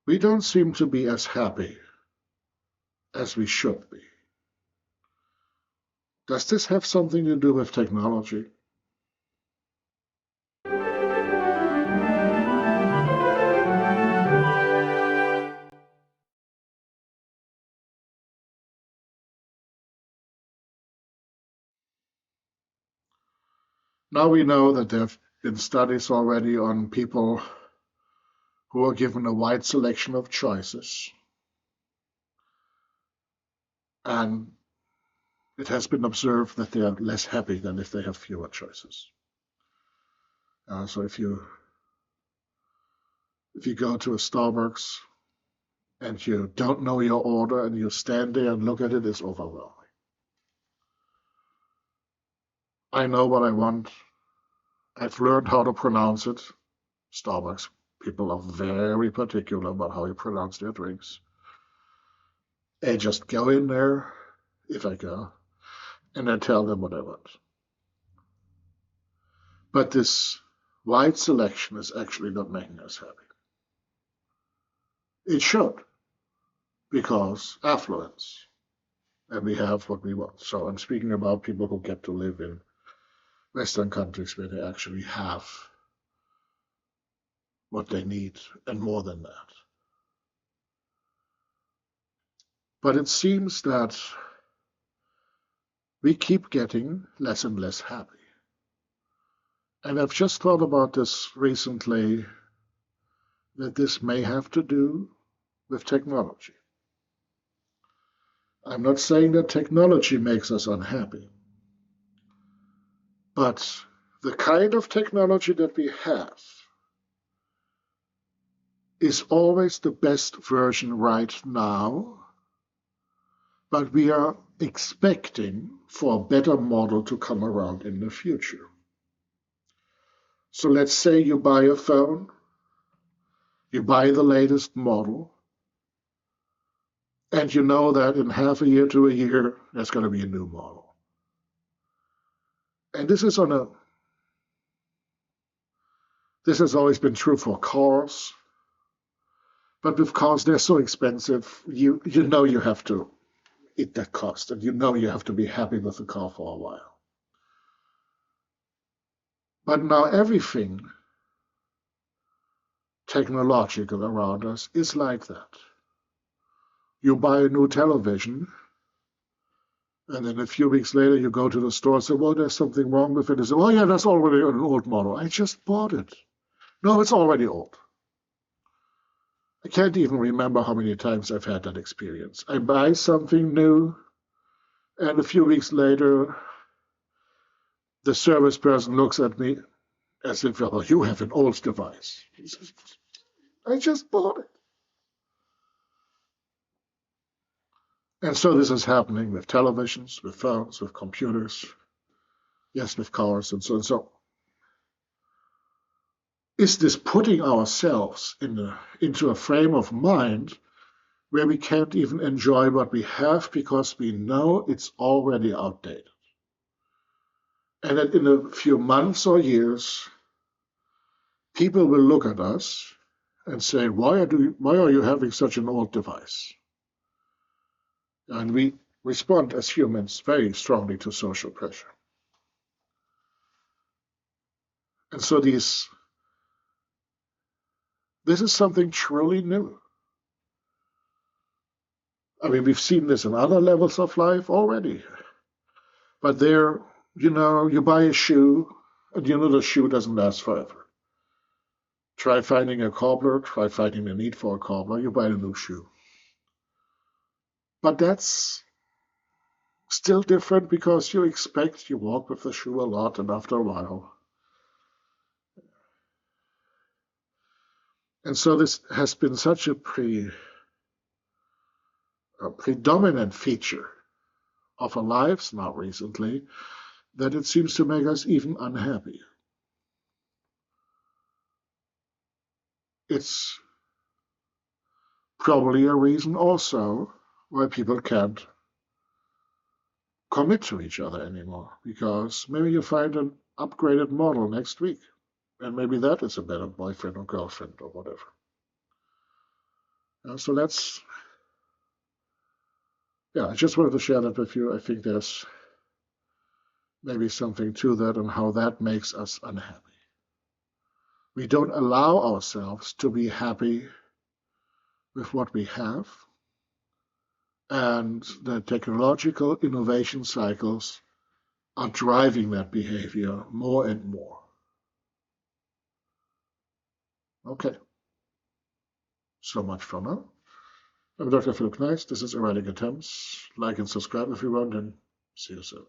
we don't seem to be as happy as we should be. Does this have something to do with technology? Now we know that there have been studies already on people who are given a wide selection of choices. And it has been observed that they are less happy than if they have fewer choices. So if you go to a Starbucks and you don't know your order and you stand there and look at it, it's overwhelming. I know what I want. I've learned how to pronounce it. Starbucks people are very particular about how you pronounce their drinks. I just go in there, if I go, and I tell them what I want. But this wide selection is actually not making us happy. It should, because affluence, and we have what we want. So I'm speaking about people who get to live in Western countries where they actually have what they need and more than that. But it seems that we keep getting less and less happy. And I've just thought about this recently, that this may have to do with technology. I'm not saying that technology makes us unhappy, but the kind of technology that we have is always the best version right now, but we are expecting for a better model to come around in the future. So let's say you buy a phone, you buy the latest model, and you know that in half a year to a year, there's going to be a new model. And this has always been true for cars, but with cars, they're so expensive, you know you have to eat that cost, and you know you have to be happy with the car for a while. But now everything technological around us is like that. You buy a new television, and then a few weeks later you go to the store and say, well, there's something wrong with it. They say, oh yeah, that's already an old model. I just bought it. No, it's already old. I can't even remember how many times I've had that experience. I buy something new, and a few weeks later, the service person looks at me as if, well, you have an old device. He says, I just bought it. And so this is happening with televisions, with phones, with computers, yes, with cars, and so on. So is this putting ourselves into a frame of mind where we can't even enjoy what we have because we know it's already outdated? And that in a few months or years, people will look at us and say, why are you having such an old device? And we respond as humans very strongly to social pressure. And so this is something truly new. I mean, we've seen this in other levels of life already. But there, you buy a shoe, and the shoe doesn't last forever. Try finding a cobbler, try finding the need for a cobbler, you buy a new shoe. But that's still different because you walk with the shoe a lot, and after a while. And so this has been such a predominant feature of our lives now recently that it seems to make us even unhappy. It's probably a reason also why people can't commit to each other anymore, because maybe you find an upgraded model next week, and maybe that is a better boyfriend or girlfriend or whatever. So let's, I just wanted to share that with you. I think there's maybe something to that and how that makes us unhappy. We don't allow ourselves to be happy with what we have, and the technological innovation cycles are driving that behavior more and more. Okay, so much for now. I'm Dr. Philip Kneist. This is Erratic Attempts. Like and subscribe if you want, and see you soon.